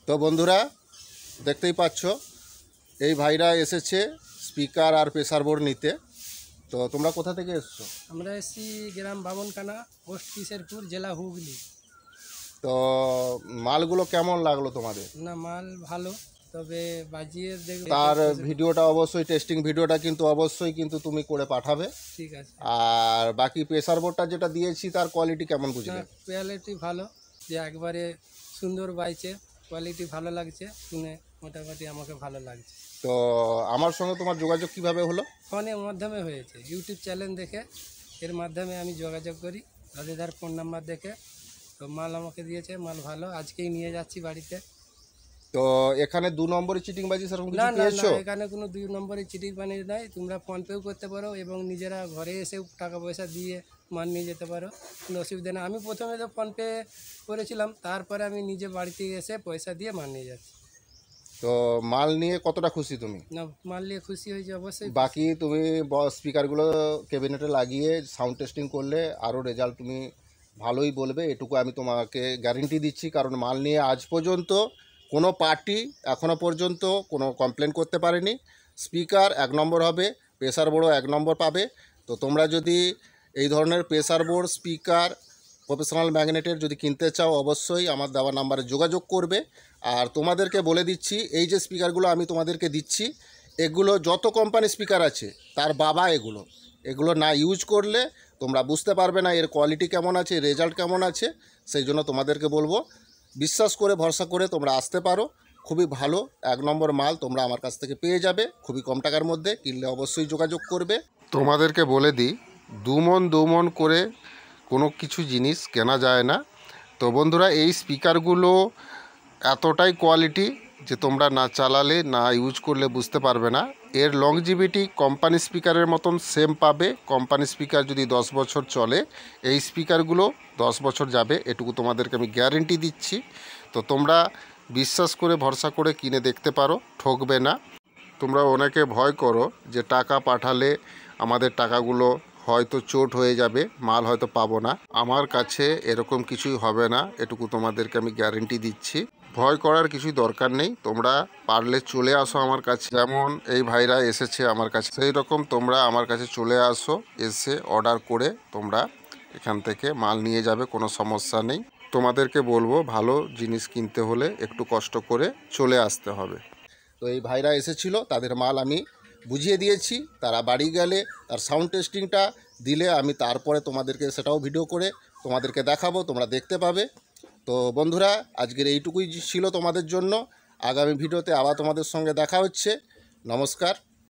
তো বন্ধুরা দেখতেই পাচ্ছ এই ভাইরা এসেছে স্পিকার আর প্রেসার বোর্ড নিতে। তো তোমরা কোথা থেকে এসছো? আমরা এসেছি গ্রাম বামনকানা, পোস্ট কিশোরপুর, জেলা হুগলি। তো মালগুলো কেমন লাগলো তোমাদের? না, মাল ভালো, তবে বাজিয়ে দেখবে। তার ভিডিওটা অবশ্যই টেস্টিং ভিডিওটা কিন্তু অবশ্যই কিন্তু তুমি করে পাঠাবে। ঠিক আছে। আর বাকি প্রেসার বোর্ডটা যেটা দিয়েছি তার কোয়ালিটি কেমন বুঝলে? কোয়ালিটি ভালো, যে একবারে সুন্দর বাইছে, কোয়ালিটি ভালো লাগছে শুনে, মোটামুটি আমাকে ভালো লাগছে। তো আমার সঙ্গে তোমার যোগাযোগ কিভাবে হলো? ফোনের মাধ্যমে হয়েছে, ইউটিউব চ্যানেল দেখে, এর মাধ্যমে আমি যোগাযোগ করি। দাদিদার ফোন নাম্বার দেখে তো মাল আমাকে দিয়েছে, মাল ভালো, আজকেই নিয়ে যাচ্ছি বাড়িতে। তো এখানে 2 নম্বরে চিটিংবাজি সেরকম না কিছু না না, পেয়েছো? এখানে কোনো 2 নম্বরের চিটিং বানি নাই। তোমরা ফোনপেও করতে পারো এবং নিজেরা ঘরে এসেও টাকা পয়সা দিয়ে মাল নিয়ে যেতে পারো, কোনো অসুবিধা নেই। আমি প্রথমে তো ফোনপে করেছিলাম, তারপরে আমি নিজে বাড়িতে এসে পয়সা দিয়ে মাল নিয়ে যাচ্ছি। তো মাল নিয়ে কতটা খুশি তুমি? না, মাল নিয়ে খুশি হয়েছে অবশ্যই। বাকি তুমি স্পিকারগুলো ক্যাবিনেটে লাগিয়ে সাউন্ড টেস্টিং করলে আরও রেজাল্ট তুমি ভালোই বলবে, এটুকু আমি তোমাকে গ্যারেন্টি দিচ্ছি। কারণ মাল নিয়ে আজ পর্যন্ত কোনো পার্টি এখনও পর্যন্ত কোনো কমপ্লেন করতে পারেনি। স্পিকার 1 নম্বর হবে, প্রেসার বোর্ডও 1 নম্বর পাবে। তো তোমরা যদি এই ধরনের প্রেসার বোর্ড, স্পিকার, প্রফেশনাল ম্যাগনেটের যদি কিনতে চাও অবশ্যই আমার দেওয়া নাম্বারে যোগাযোগ করবে। আর তোমাদেরকে বলে দিচ্ছি, এই যে স্পিকারগুলো আমি তোমাদেরকে দিচ্ছি, এগুলো যত কোম্পানি স্পিকার আছে তার বাবা এগুলো না ইউজ করলে তোমরা বুঝতে পারবে না এর কোয়ালিটি কেমন আছে, রেজাল্ট কেমন আছে। সেই জন্য তোমাদেরকে বলবো, বিশ্বাস করে ভরসা করে তোমরা আসতে পারো। খুবই ভালো 1 নম্বর মাল তোমরা আমার কাছ থেকে পেয়ে যাবে খুবই কম টাকার মধ্যে। কিনলে অবশ্যই যোগাযোগ করবে। তোমাদেরকে বলে দিই, 2 মন করে কোনো কিছু জিনিস কেনা যায় না। তো বন্ধুরা, এই স্পিকারগুলো এতটাই কোয়ালিটি যে তোমরা না চালালে, না ইউজ করলে বুঝতে পারবে না। এর লংজিভিটি কোম্পানি স্পিকারের মতন সেম পাবে। কোম্পানি স্পিকার যদি 10 বছর চলে, এই স্পিকারগুলো 10 বছর যাবে, এটুকু তোমাদেরকে আমি গ্যারেন্টি দিচ্ছি। তো তোমরা বিশ্বাস করে ভরসা করে কিনে দেখতে পারো, ঠকবে না। তোমরা অনেকে ভয় করো যে টাকা পাঠালে আমাদের টাকাগুলো হয়তো চোট হয়ে যাবে, মাল হয়তো পাবো না। আমার কাছে এরকম কিছুই হবে না, এটুকু তোমাদেরকে আমি গ্যারেন্টি দিচ্ছি। ভয় করার কিছুই দরকার নেই। তোমরা পারলে চলে আসো আমার কাছে, যেমন এই ভাইরা এসেছে আমার কাছে, সেই রকম তোমরা আমার কাছে চলে আসো। এসে অর্ডার করে তোমরা এখান থেকে মাল নিয়ে যাবে, কোনো সমস্যা নেই। তোমাদেরকে বলবো, ভালো জিনিস কিনতে হলে একটু কষ্ট করে চলে আসতে হবে। তো এই ভাইরা এসেছিল, তাদের মাল আমি বুঝিয়ে দিয়েছি। তারা বাড়ি গেলে তার সাউন্ড টেস্টিংটা দিলে আমি তারপরে তোমাদেরকে সেটাও ভিডিও করে তোমাদেরকে দেখাবো, তোমরা দেখতে পাবে। তো বন্ধুরা, আজকের এইটুকুই ছিল তোমাদের জন্য। আগামী ভিডিওতে আবার তোমাদের সঙ্গে দেখা হচ্ছে। নমস্কার।